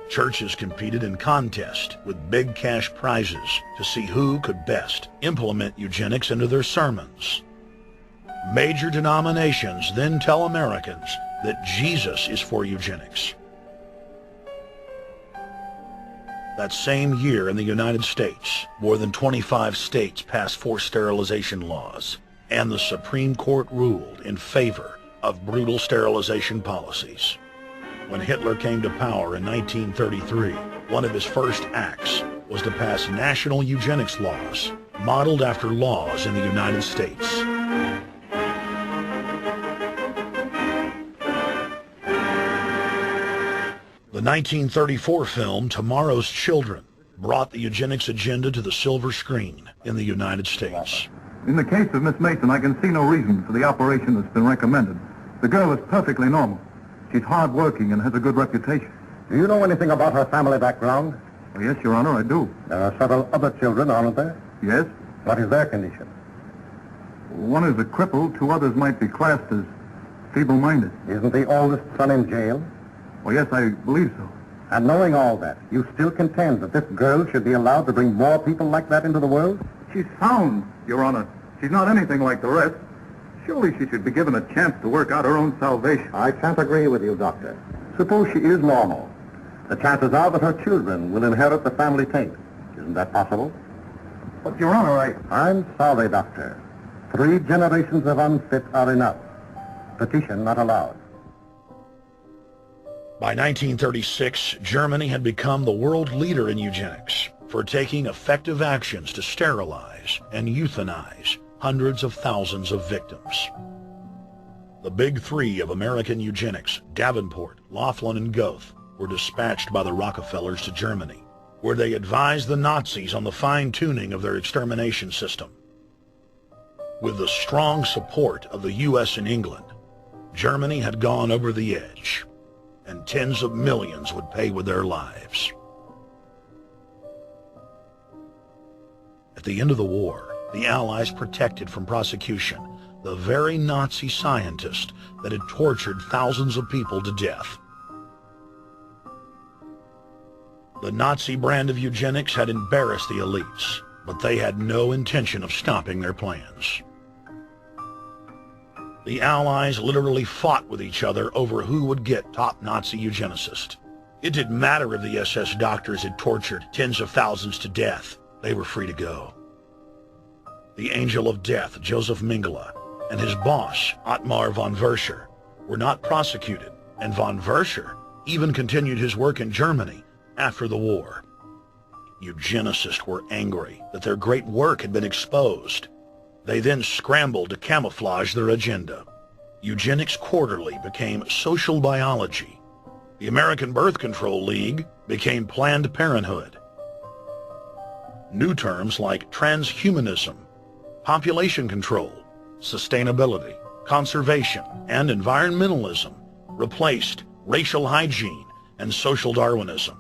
Churches competed in contests with big cash prizes to see who could best implement eugenics into their sermons. Major denominations then tell Americans that Jesus is for eugenics. That same year in the United States, more than 25 states passed forced sterilization laws, and the Supreme Court ruled in favor of brutal sterilization policies. When Hitler came to power in 1933, one of his first acts was to pass national eugenics laws, modeled after laws in the United States. The 1934 film Tomorrow's Children brought the eugenics agenda to the silver screen in the United States. In the case of Miss Mason, I can see no reason for the operation that's been recommended. The girl is perfectly normal. She's hard-working and has a good reputation. Do you know anything about her family background? Oh, yes, Your Honor, I do. There are several other children, aren't there? Yes. What is their condition? One is a cripple. Two others might be classed as feeble-minded. Isn't the oldest son in jail? Oh, yes, I believe so. And knowing all that, you still contend that this girl should be allowed to bring more people like that into the world? She's sound, Your Honor. She's not anything like the rest. Surely she should be given a chance to work out her own salvation. I can't agree with you, Doctor. Suppose she is normal. The chances are that her children will inherit the family taint. Isn't that possible? But, Your Honor, I'm sorry, Doctor. 3 generations of unfit are enough. Petition not allowed. By 1936, Germany had become the world leader in eugenics for taking effective actions to sterilize and euthanize hundreds of thousands of victims. The big 3 of American eugenics, Davenport, Laughlin, and Goethe, were dispatched by the Rockefellers to Germany, where they advised the Nazis on the fine-tuning of their extermination system. With the strong support of the U.S. and England, Germany had gone over the edge, and tens of millions would pay with their lives. At the end of the war, the Allies protected from prosecution the very Nazi scientist that had tortured thousands of people to death. The Nazi brand of eugenics had embarrassed the elites, but they had no intention of stopping their plans. The Allies literally fought with each other over who would get top Nazi eugenicist. It didn't matter if the SS doctors had tortured tens of thousands to death. They were free to go. The Angel of Death, Joseph Mengele, and his boss, Ottmar von Verscher, were not prosecuted, and von Verscher even continued his work in Germany after the war. Eugenicists were angry that their great work had been exposed. They then scrambled to camouflage their agenda. Eugenics Quarterly became Social Biology. The American Birth Control League became Planned Parenthood. New terms like transhumanism, population control, sustainability, conservation, and environmentalism replaced racial hygiene and social Darwinism.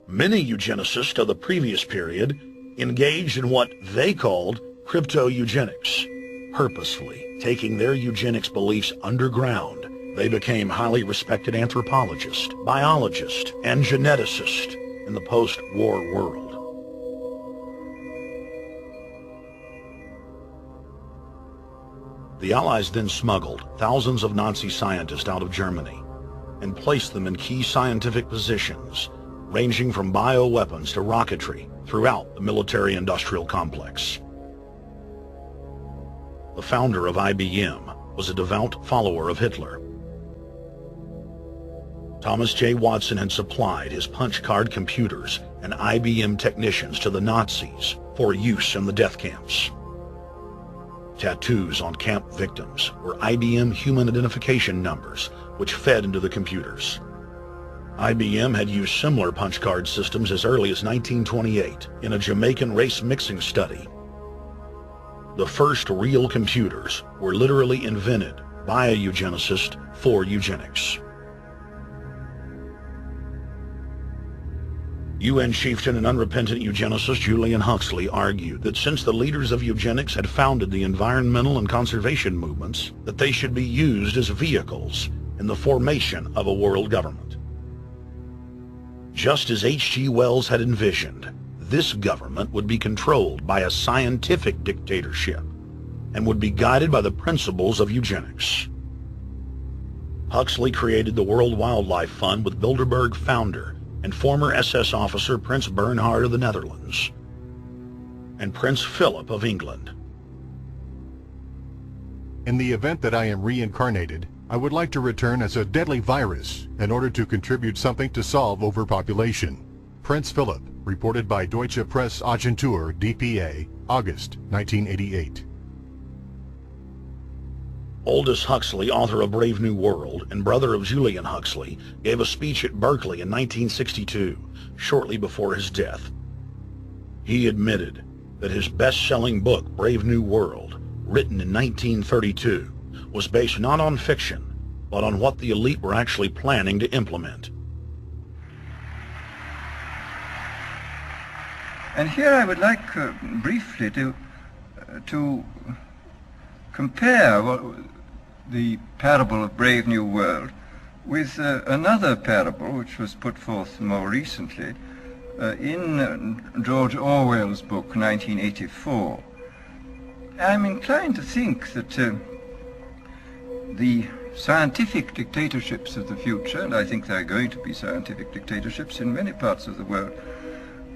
Many eugenicists of the previous period engaged in what they called crypto-eugenics. Purposefully taking their eugenics beliefs underground, they became highly respected anthropologists, biologists, and geneticists in the post-war world. The Allies then smuggled thousands of Nazi scientists out of Germany and placed them in key scientific positions, ranging from bioweapons to rocketry throughout the military-industrial complex. The founder of IBM was a devout follower of Hitler. Thomas J. Watson had supplied his punch card computers and IBM technicians to the Nazis for use in the death camps. Tattoos on camp victims were IBM human identification numbers, which fed into the computers. IBM had used similar punch card systems as early as 1928 in a Jamaican race mixing study. The first real computers were literally invented by a eugenicist for eugenics. UN chieftain and unrepentant eugenicist Julian Huxley argued that since the leaders of eugenics had founded the environmental and conservation movements, that they should be used as vehicles in the formation of a world government. Just as H.G. Wells had envisioned, this government would be controlled by a scientific dictatorship and would be guided by the principles of eugenics. Huxley created the World Wildlife Fund with Bilderberg founder and former SS officer Prince Bernhard of the Netherlands and Prince Philip of England. In the event that I am reincarnated, I would like to return as a deadly virus in order to contribute something to solve overpopulation. Prince Philip, reported by Deutsche Presse-Agentur, DPA, August 1988. Aldous Huxley, author of Brave New World and brother of Julian Huxley, gave a speech at Berkeley in 1962, shortly before his death. He admitted that his best-selling book, Brave New World, written in 1932, was based not on fiction, but on what the elite were actually planning to implement. And here I would like briefly to compare the parable of Brave New World with another parable which was put forth more recently in George Orwell's book 1984. I'm inclined to think that the scientific dictatorships of the future, and I think there are going to be scientific dictatorships in many parts of the world,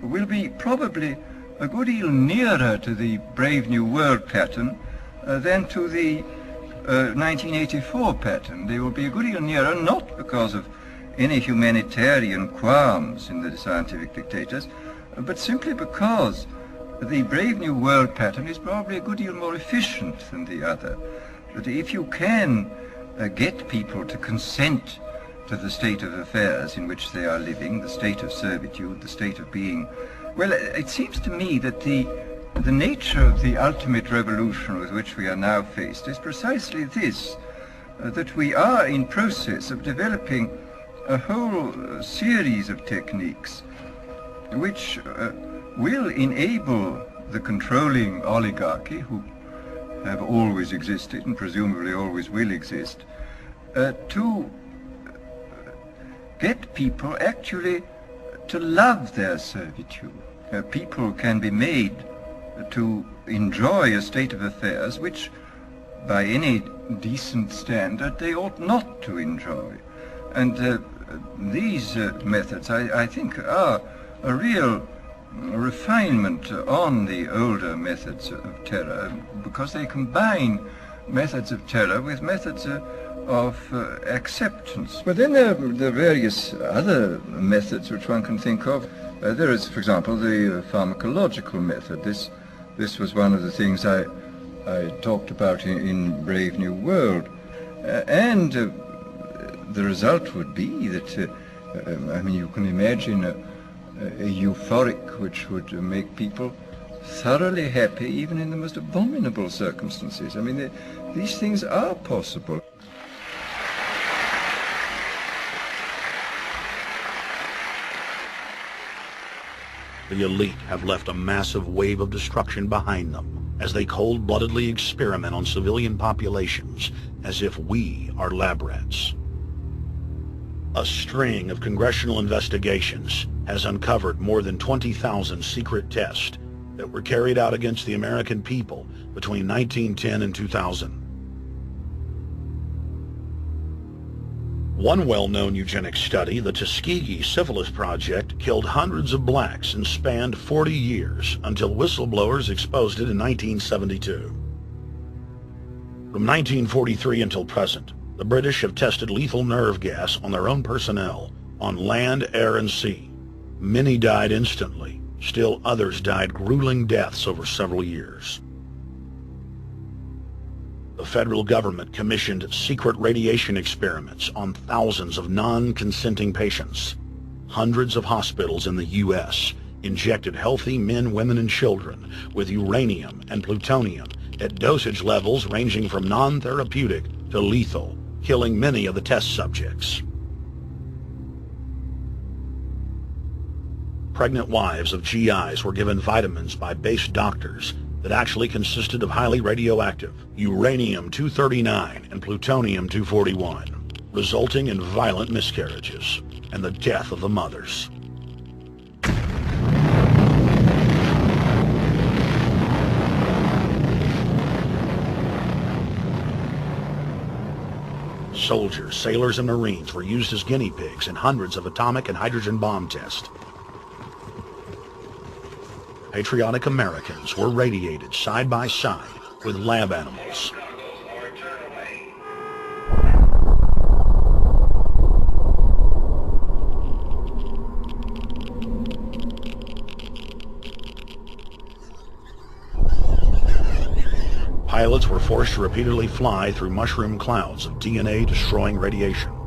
will be probably a good deal nearer to the Brave New World pattern than to the 1984 pattern. They will be a good deal nearer, not because of any humanitarian qualms in the scientific dictators, but simply because the Brave New World pattern is probably a good deal more efficient than the other. That if you can get people to consent to the state of affairs in which they are living, the state of servitude, the state of being, well, it seems to me that the nature of the ultimate revolution with which we are now faced is precisely this, that we are in process of developing a whole series of techniques which will enable the controlling oligarchy, who have always existed and presumably always will exist, to get people actually to love their servitude. People can be made to enjoy a state of affairs which, by any decent standard, they ought not to enjoy. And these methods, I think, are a real refinement on the older methods of terror, because they combine methods of terror with methods of acceptance. But then there are various other methods which one can think of. There is, for example, the pharmacological method. This was one of the things I talked about in Brave New World. And the result would be that, I mean, you can imagine a euphoric which would make people thoroughly happy even in the most abominable circumstances. I mean, these things are possible. The elite have left a massive wave of destruction behind them as they cold-bloodedly experiment on civilian populations as if we are lab rats. A string of congressional investigations has uncovered more than 20,000 secret tests that were carried out against the American people between 1910 and 2000. One well-known eugenics study, the Tuskegee Syphilis Project, killed hundreds of blacks and spanned 40 years until whistleblowers exposed it in 1972. From 1943 until present, the British have tested lethal nerve gas on their own personnel, on land, air, and sea. Many died instantly. Still others died grueling deaths over several years. The federal government commissioned secret radiation experiments on thousands of non-consenting patients. Hundreds of hospitals in the U.S. injected healthy men, women, and children with uranium and plutonium at dosage levels ranging from non-therapeutic to lethal, killing many of the test subjects. Pregnant wives of GIs were given vitamins by base doctors that actually consisted of highly radioactive uranium-239 and plutonium-241. resulting in violent miscarriages and the death of the mothers. Soldiers, sailors, and Marines were used as guinea pigs in hundreds of atomic and hydrogen bomb tests. Patriotic Americans were radiated side by side with lab animals. Pilots were forced to repeatedly fly through mushroom clouds of DNA-destroying radiation.